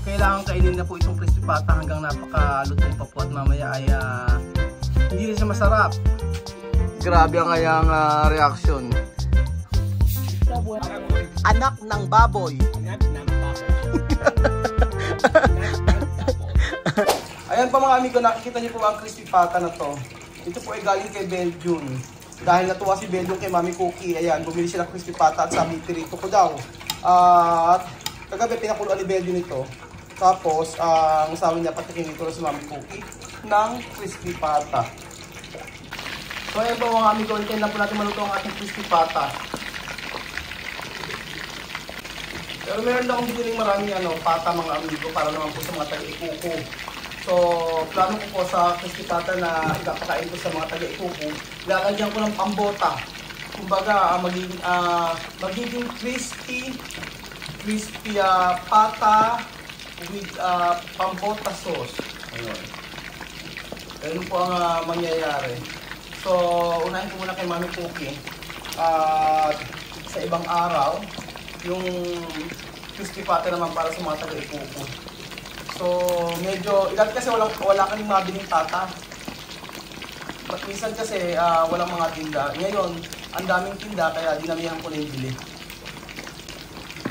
Kailangan kainin na po itong crispy pata hanggang napakalutong pa po at mamaya ay hindi rin siya masarap. Grabe ang kayang reaction. Anak ng baboy. Ayan pa mga amigo, nakikita niyo po ang crispy pata na to. Ito po ay galing kay Belgium. Dahil natuwa si Belgium kay Mami Cookie, ayan, bumili siya ng crispy pata at sabi, pirito ko daw. At kagabi pinakuluan ni Belgium ito. Tapos, ang sabi niya, patikin ito si Mami Cookie ng crispy pata. So ayan po mga amigo, hintayin lang po natin maluto ang ating crispy pata. Pero meron lang akong biniling maraming pata mga amigo para naman po sa mga taga-ikuko. So, plano ko po sa crispy pata na ipapakain ko sa mga taga-ikuko. Lalagyan ko ng pambota. Kumbaga, magiging crispy pata with pambota sauce. Ayun. Ayun po ang mangyayari. So, unahin ko muna kay Mami Cookie. Sa ibang araw, yung crispy pata naman para sa mga taga-ikuko. So, medyo, dati kasi wala kaming mabiling pata. But minsan kasi walang mga tinda. Ngayon, ang daming tinda kaya dinamihan ko na yung bili.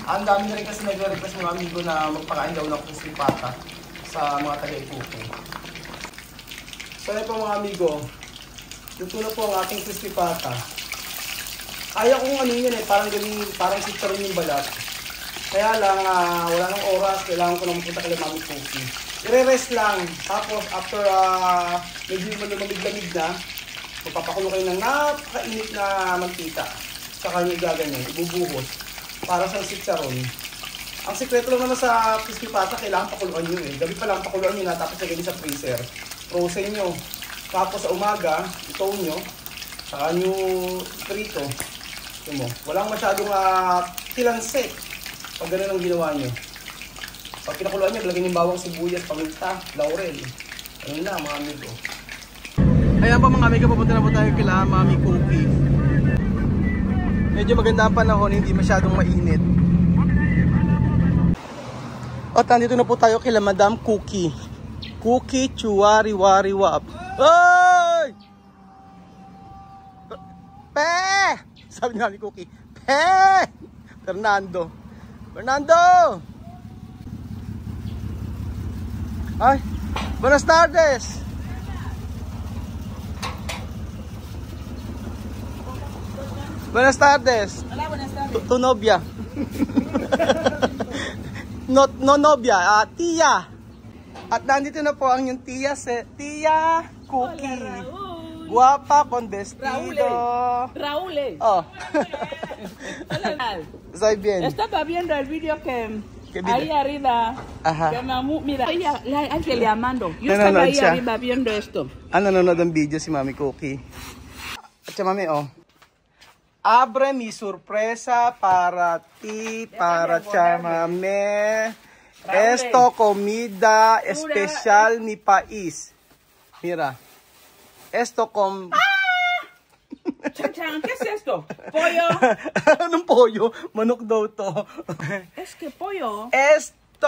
Ang dami na rin kasi nag-request mga amigo na magpakain daw ng crispy pata sa mga taga-ikuko. So, yan po mga amigo. Luto na po ang ating crispy pata. Kaya kong parang sitaron yung balat. Kaya lang, wala nang oras, kailangan ko na mapunta kay Mami Cookie. I-rest lang, tapos after medyo lumamig-lamig na, magpapakulo kayo ng napakainit na mantika. Saka nyo gaganyan, ibubuhos, para sa sitaron. Ang sikreto lang naman sa crispy pata, kailangan pakuluan nyo eh. Gabi pa lang pakuluan nyo na, tapos lagyan sa freezer. Frozen nyo. Tapos sa umaga, itow nyo, saka nyo prito. Walang masyadong tilansik pag ganun ang ginawa nyo. Pag pinakuluan nyo, lagyan yung bawang sibuyas, paminta, laurel. Ayun na mga amigo. Ayan pa mga amigo, papunta na po tayo kila Mami Cookie. Medyo maganda ang panahon, hindi masyadong mainit. At nandito na po tayo kila Madam Cookie. Cookie chuwari wari wap. Oy! Pe! Sabi ni Mami Cookie, Pe! Fernando! Ay, buenas tardes! Buenas tardes! Hola, buenas tardes. Tu novia? No novia, tia! At nandito na po ang yung tia Cookie. Hola, Raúl. Guapa con vestido. Raúl. Oh. Hola. Estoy bien. Estaba viendo el video que video? ahí arriba. Ajá. Que mira, Ángel llamando. Yo Nanonood estaba ahí siya. arriba viendo esto. Nanonood ng video si Mami Cookie. At siya Mami, abre mi sorpresa para ti, para siya Mami. Esto comida especial mi país. Mira. Esto con... Chan, ¿qué es esto? ¿Pollo? Anong pollo? Manok daw to. Es que pollo. Esto...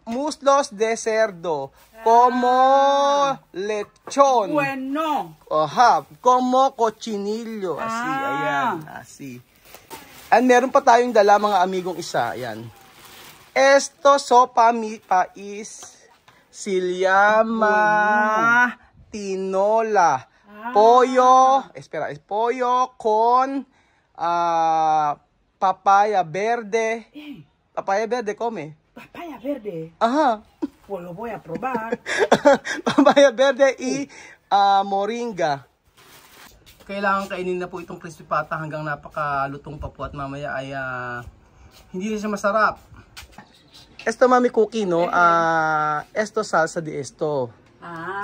muslos de cerdo. Como lechon. Bueno. Ajá. Como cochinillo. Así, ayan. Así. And meron pa tayong dala mga amigong isa. Ayan. Esto sopa mi país. Se llama tinola. Pollo, espera, es pollo con papaya verde. Papaya verde, come. Papaya verde. Ajá. Pues lo voy a probar. Papaya verde y moringa. Kailangan kainin na po itong crispy pata hanggang napakalutong pa po at mamaya ay hindi rin siya masarap. Esto Mami Cookie, no? Esto salsa de esto.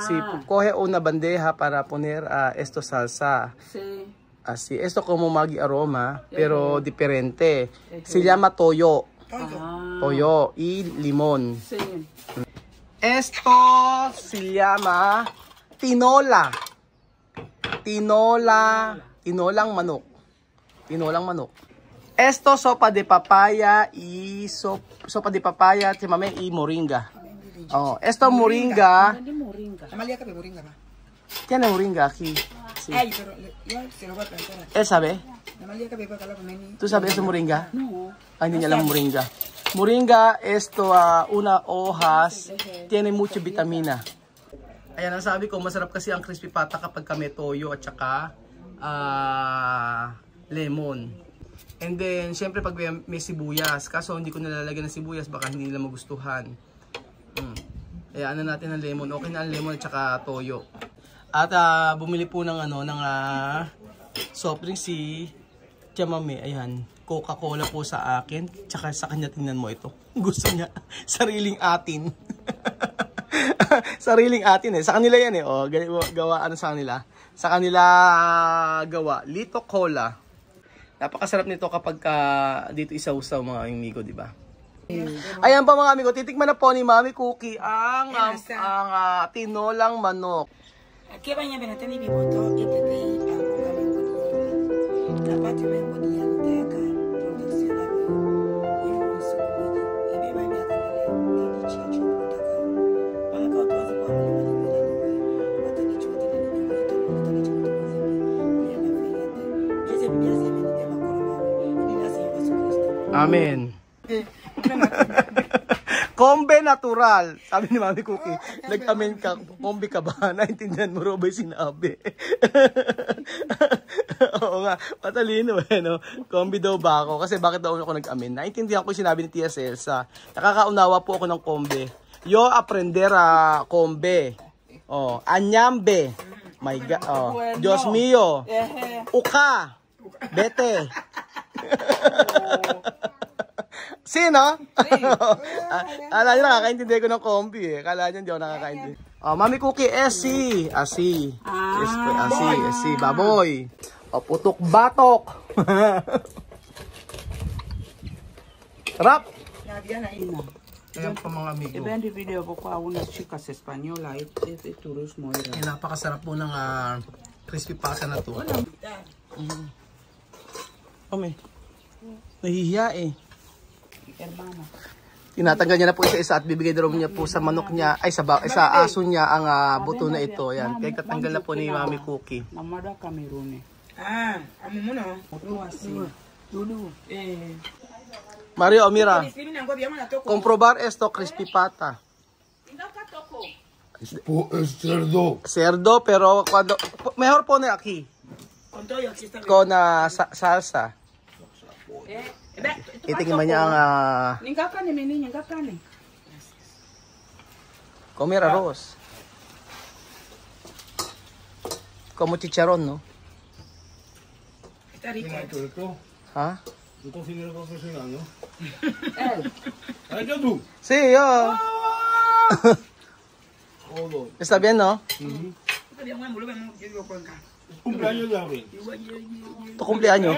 Sí, coge una bandeja para poner esto salsa. Sí. Así, esto como Maggi aroma, pero diferente. Se llama toyo. Toyo y limón. Sí. Esto se llama tinola. Tinolang manok. Tinolang manok. Esto sopa de papaya y sopa de papaya, chamame y moringa. Oh, esto moringa. Hindi moringa. Amalia cabe moringa ba? Tiene moringa aquí. Sí. Ay, pero yo se lo voy a plantar. ¿Él sabe? Amalia cabe para la comeni. ¿Tú sabes eso moringa? No. Ay, hindi niya alam moringa. Moringa, esto, una hojas, tiene mucha vitamina. Ayan, ang sabi ko, masarap kasi ang crispy pata kapag may toyo at saka lemon. And then, syempre pag may sibuyas, kaso hindi ko nalalagyan ng sibuyas, baka hindi nila magustuhan. Kaya ano natin ng lemon, okay na ang lemon at saka toyo. At bumili po ng soft drink si Chamame, ayan. Coca-Cola po sa akin, tsaka sa kanya, tingnan mo ito. Gusto niya, sariling atin. Sariling atin eh. Sa kanila yan eh. Oh, gawa ano sa kanila? Sa kanila gawa. Lito Cola. Napakasarap nito kapag dito isaw-saw mga amigo, di ba? Ayan pa mga amigo, titikman na po ni Mami Cookie ang tinolang manok. Aquí baña benatani bi moto itete la pati mengo di ante ka production la yo so e be mai aka le di chiachi utaka para ka to za kwa ni watani chuti ni ni to watani chuti ni ya na fiyete jese bi jese ni de makoro ni na si Yesu Kristo. Amen. Kombe natural. Sabi ni Mami Cookie, nag-amen ka, kombe ka ba? Naintindihan mo ro ba yung sinabi? Oo nga, matalino eh, no? Kombe daw ba ako? Kasi bakit daw ako nag-amen? Naintindihan ko yung sinabi ni Tia Celsa. Nakakaunawa po ako ng kombe. Yo aprender a kombe. Oh, anyambe. My God. Oh, Dios mío. Uka. Bete. Sino? Kala nyo nakakaintindi ko ng kombi eh. Kala nyo hindi ako nakakaintindi. Oh, Mami Cookie, Esi. Asi. Asi. Baboy. Oh, putok batok. Sarap. Ayan pa mga amigo. Evento video po ko unas chicas española este turismo era. Ay, napakasarap po ng crispy pata na to. Kami. Nahihiya eh. Hermano. Tinatanggal niya na po isa-isa at bibigay daw niya po sa manok niya, ay sa aso niya ang buto na ito. Ayan, kaya tatanggal na po ni Mami Cookie. Namada Cameroon. Amo mo no. Dulu. Mario, mira. Comprobar esto crispy pata. Cerdo. Cerdo, pero cuando mejor pone aquí. Con salsa. Itingin man niya ang Ningkakani, mini, ningkakani. comer arroz. Como chicharrón, ¿no? Está rico. Esto, ¿Ah? un cocinero profesional, ¿no? Él. ¿Ay, yo tú? Sí, yo. Todo. Está bien, ¿no? Cumpleaños de abril. Tu cumpleaños.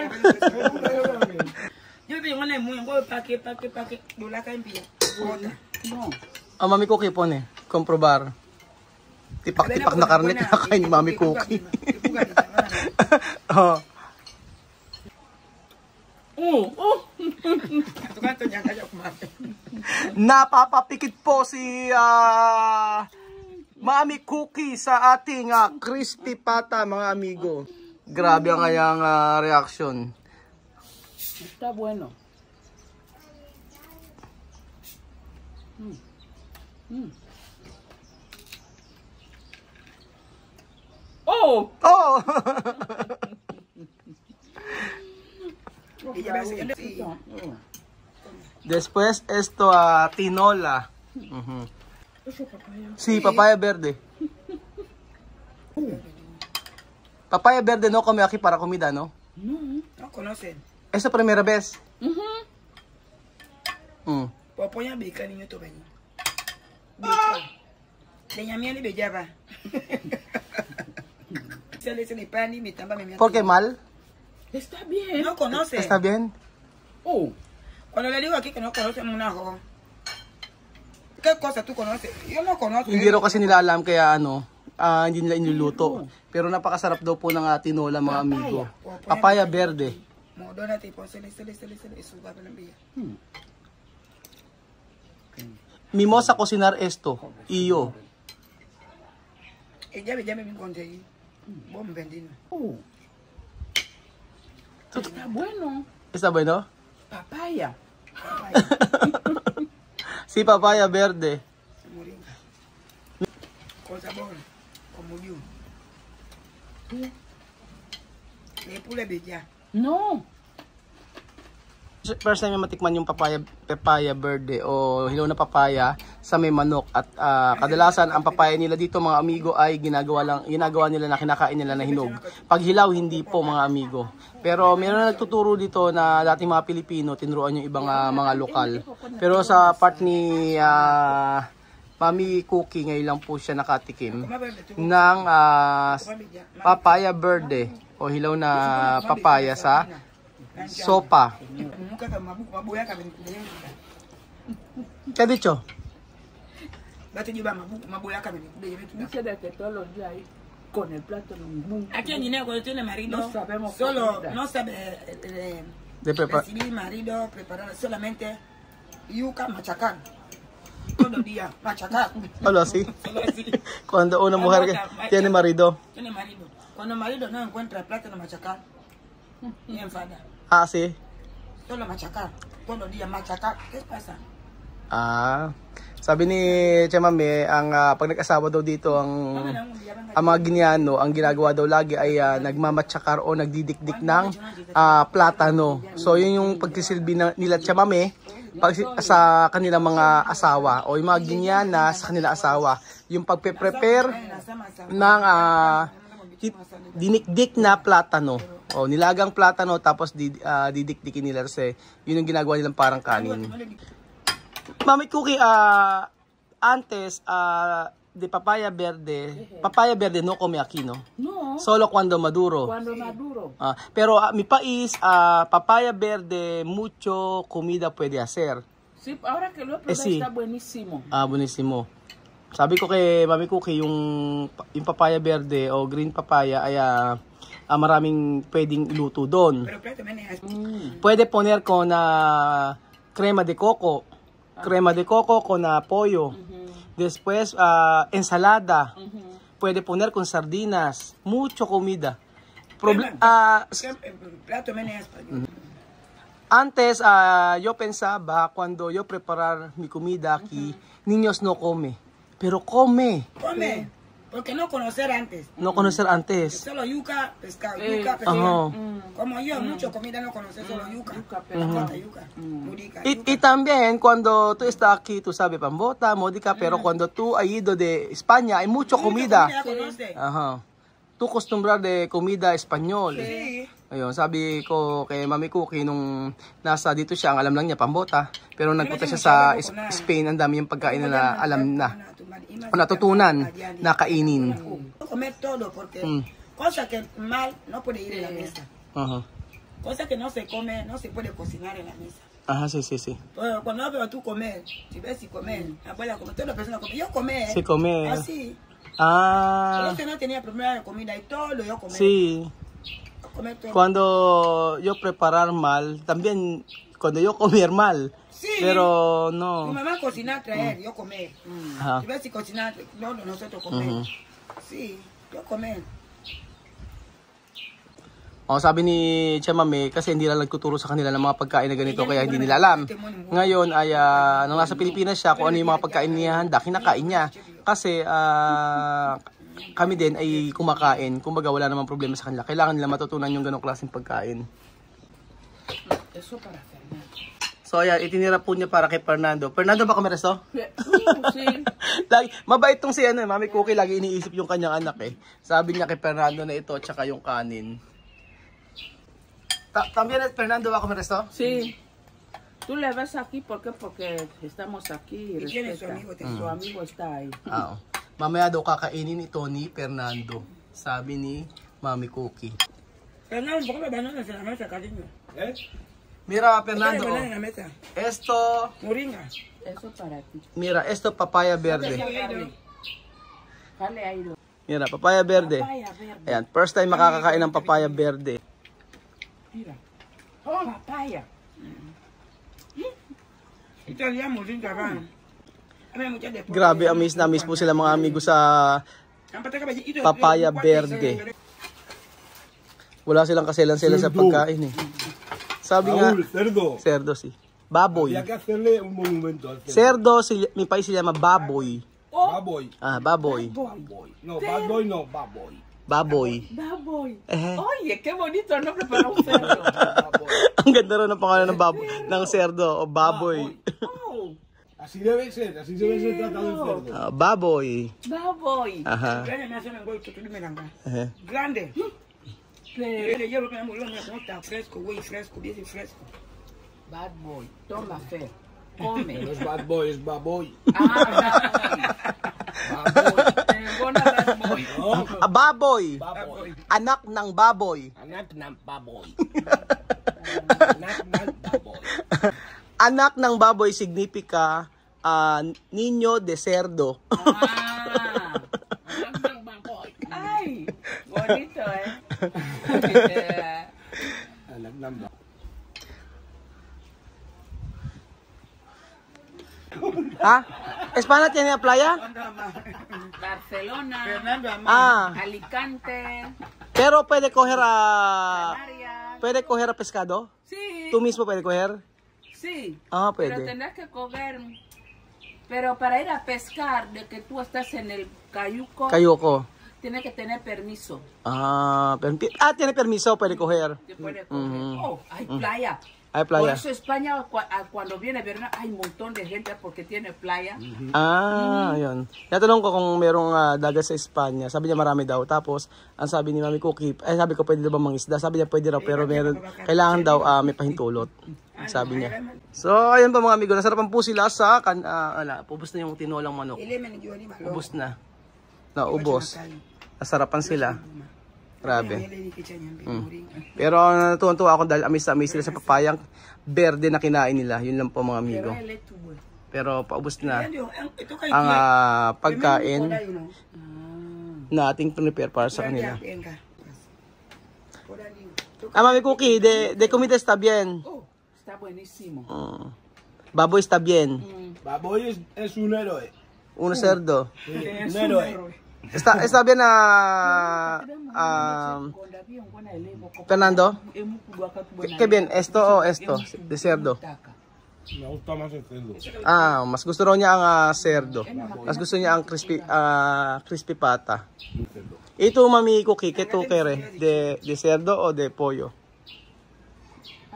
Yo vi una muy buena para que no la cambie. No. Ah, Mami Cookie pone. Comprobar. Tipak-tipak na karne kinakain ni Mami Cookie. Oh. Napapapikit po si Mami Cookie sa ating crispy pata, mga amigo. Grabe ang kanyang reaction. Está bueno. Oh! Oh! Después esto tinola. Sí, papaya verde. Papaya verde no come aquí para comida, ¿no? No conocen. ¿Es la primera vez? Poponya bika niño to beni. Bika. Leña mía ni bellaba. Se le se pan y mi tamba me ¿Por qué mal? Está bien. No conoce. ¿Está bien? Oh. Cuando le digo aquí que no conoce una jo. ¿Qué cosa tú conoces? Yo no conozco. Hindi raw kasi nila alam kaya hindi nila iniluluto. Pero napakasarap daw po ng tinola, mga amigo. Papaya verde. Modona tipo sele suga pa ng biya. Mimosa cocinar esto. Iyo. Llame mi conte ahí. Bom vendino. Oh. Está bueno. Está bueno? Papaya. Si papaya verde. Moringa. Con sabor. Como yo. Le pule bella. No. First time matikman yung papaya verde o hilaw na papaya sa may manok at kadalasan ang papaya nila dito mga amigo ay ginagawa nila na kinakain nila na hinog. Pag hilaw hindi po mga amigo. Pero meron na nagtuturo dito na dating mga Pilipino tinuruan yung ibang mga lokal. Pero sa part ni Mami Cookie ngayon lang po siya nakatikim ng papaya verde o hilaw na papaya sa sopa. ¿Qué ha dicho? Dice de que todos los días ahí con el plátano muy Aquí en Guinea cuando tiene marido, No sabemos solo comida. no sabe De recibir marido, preparar solamente yuca machacar. Todo el día, machacar. Solo así. Solo así. Cuando una mujer tiene marido. Tiene marido. Cuando el marido no encuentra el plátano machacar, y enfada. Ah, sí. Solo machacar. Todo el día machacar. ¿Qué pasa? Sabi ni Chamame, pag nag-asawa daw dito, ang mga Guineano, ang ginagawa daw lagi ay nagmamatsakar o nagdidikdik ng platano. So, yun yung pagsisilbi nila Chamame sa kanilang mga asawa o yung mga Guineana sa kanilang asawa. Yung pagpe-prepare ng dinikdik na platano. O, nilagang platano tapos didikdikin nila kasi yun yung ginagawa nilang parang kanin. Mami Cookie, antes de papaya verde no come aquí, ¿no? No. Solo cuando maduro. Cuando maduro. Pero mi país, papaya verde, mucho comida puede hacer. Sí, ahora que lo he probado sí. está buenísimo. Buenísimo. Sabi ko kay Mami Cookie, yung papaya verde o green papaya ay maraming pwedeng iluto doon. Pero plátano es Puede poner con crema de coco. Crema de coco con pollo. Después, ensalada. Puede poner con sardinas. Mucho comida. plátano en español. Antes, yo pensaba, cuando yo preparar mi comida aquí, niños no come. Pero come. Come. Porque no conocer antes. No conocer antes. Solo yuca, pescado, yuca, pescado. Ajá. Como yo, mucho comida no conocer, solo yuca. Yuca, Falta yuca. Murica, Y también, cuando tú estás aquí, tú sabes pambota, modica, pero cuando tú has ido de España, hay mucha comida. conoce. Ajá. Tú acostumbrar de comida español. Sí. Ayun, sabi ko kay Mami Cookie nung nasa dito siya, ang alam lang niya pambota. Pero nagpunta siya sa Spain, ang dami yung pagkain na alam na. O natutunan na kainin. Comer todo porque cosa que mal no puede ir en la mesa. Ajá. Cosa que no se come, no se puede cocinar en la mesa. Ajá, sí, sí, sí. Pero cuando veo tú comer, si ves si comer, abuela come, toda la persona come, yo comer. Sí, comer. Así. Ah, Yo no tenía problema de comida y todo yo comer. sí. Comer todo. Cuando yo preparar mal, también cuando yo comer mal. Sí. Pero Mi no. mamá cocinar, traer, yo comer. Ajá. Si ves si cocinar, no, nosotros comer. Sí, yo comer. Sabi ni Chamame, kasi hindi lang nagtuturo sa kanila ng mga pagkain na ganito, kaya hindi nila alam. Ngayon ay, nung nasa Pilipinas siya, kung ano yung mga pagkain niya handa, kinakain niya. Kasi, kami din ay kumakain. Kumbaga, wala namang problema sa kanila. Kailangan nila matutunan yung ganong klaseng pagkain. Eso para Fernando. So, ayan, itinira po niya para kay Fernando. Fernando, ba kami resto? Sí. Lagi, mabait tong si Mami Cookie, lagi iniisip yung kanyang anak eh. Sabi niya kay Fernando na ito, tsaka yung kanin. ¿También es Fernando va a comer esto? Sí. Tú le ves aquí, ¿por qué? Porque estamos aquí y ¿Y quién es su respeta. amigo? Su amigo está ahí. Oo. Mamaya daw kakainin ito ni Fernando. Sabi ni Mami Cookie. Fernando, ¿por qué me bananas en la mesa, cariño? Mira, ¿Por qué Fernando. me bananas en la mesa? Esto, Moringa. Eso para ti. mira, esto papaya verde. Dale ahí. Mira, papaya verde. Papaya verde. Ayan, first time makakakain ng papaya verde. Mira. Oh, papaya. Italiano din ka ba? Grabe, amaze na amaze po sila mga amigo sa papaya verde. Wala silang kaselan-selan sa pagkain eh. Sabi nga, Raúl, cerdo. cerdo si. Baboy. Había que hacerle un monumento al cerdo. Cerdo, mi país se llama baboy. Bad boy. Ah, baboy. Bad boy. No, bad boy no, bad boy. Baboy. Baboy. Eh. Oye, qué bonito el nombre para un cerdo. Ang ganda rin ng pangalan ng baboy, ng cerdo o baboy. Oh, Así debe ser tratado el cerdo. Ah, baboy. baboy. Ajá. Grande me hace un gol, tú me la das. Eh. Grande. Pero, Le llevo que no está fresco, güey, fresco, bien fresco. bad boy. Toma, Fer. Come. No es bad boy, es bad boy. Baboy. Bona bad boy. No, Ah, baboy. bad boy. Anak ng baboy. Anak ng baboy. Anak ng baboy. Anak ng baboy signifika niño de cerdo. Anak ng baboy. Ay, bonito eh. Anak ng baboy. ¿Ah? ¿España tiene playa? Barcelona, Fernando Amado. Ah, Alicante, pero puede coger a Canarias. pescado? Sí, ¿Tú mismo puedes coger? sí. Ah, Pero puede. tendrás que coger. Pero para ir a pescar, de que tú estás en el cayuco, Cayuco. tienes que tener permiso. Tiene permiso, puede coger. Te puede coger. Mhm. Oh, hay playa. Hay Por playa. eso España, cuando viene verano, hay un montón de gente porque tiene playa. Ayun. Natanong ko kung merong dagat sa Espanya. Sabi niya marami daw. Tapos, ang sabi ni Mami Cookie, sabi ko pwede daw ba mangisda? Sabi niya pwede raw, pero meron, kailangan daw may pahintulot. Sabi niya. So, ayun pa mga amigo. Nasarapan po sila sa, ubos na yung tinolang manok. Ubos na. Naubos. Nasarapan sila. Grabe. Pero natutuwa ako dahil amis na amis sila sa papayang verde na kinain nila. Yun lang po mga amigo. Pero paubos na ang pagkain na ating prepare para sa kanila. Mami Cookie, de comida está bien. Oh, está buenísimo. Baboy está bien. Baboy es un héroe. Uno cerdo. Sí, un héroe. Está bien Fernando. ¿Qué bien? ¿Esto o esto? De cerdo. Me gusta más el cerdo. Mas gusto raw niya ang cerdo. Mas gusto niya ang crispy pata. Ito Mami Cookie, ¿qué tú quieres? ¿De cerdo o de pollo?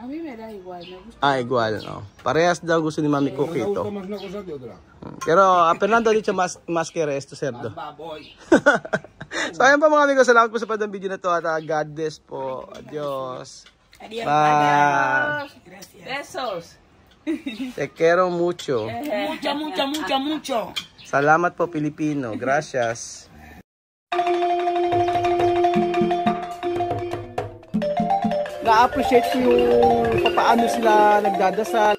A mí me da igual, me gusta. Igual. No. Parehas daw gusto ni Mami Me Cookie gusta ito. más una cosa que otra. Pero Fernando ha dicho más quiere esto cerdo. Baboy. So ayun pa mga amigo, salamat po sa panood ng video na to at God bless po. Adios. Bye. Besos. Te quiero mucho. Mucho. Salamat po Pilipino. Gracias. Na-appreciate ko yung paano sila nagdadasal.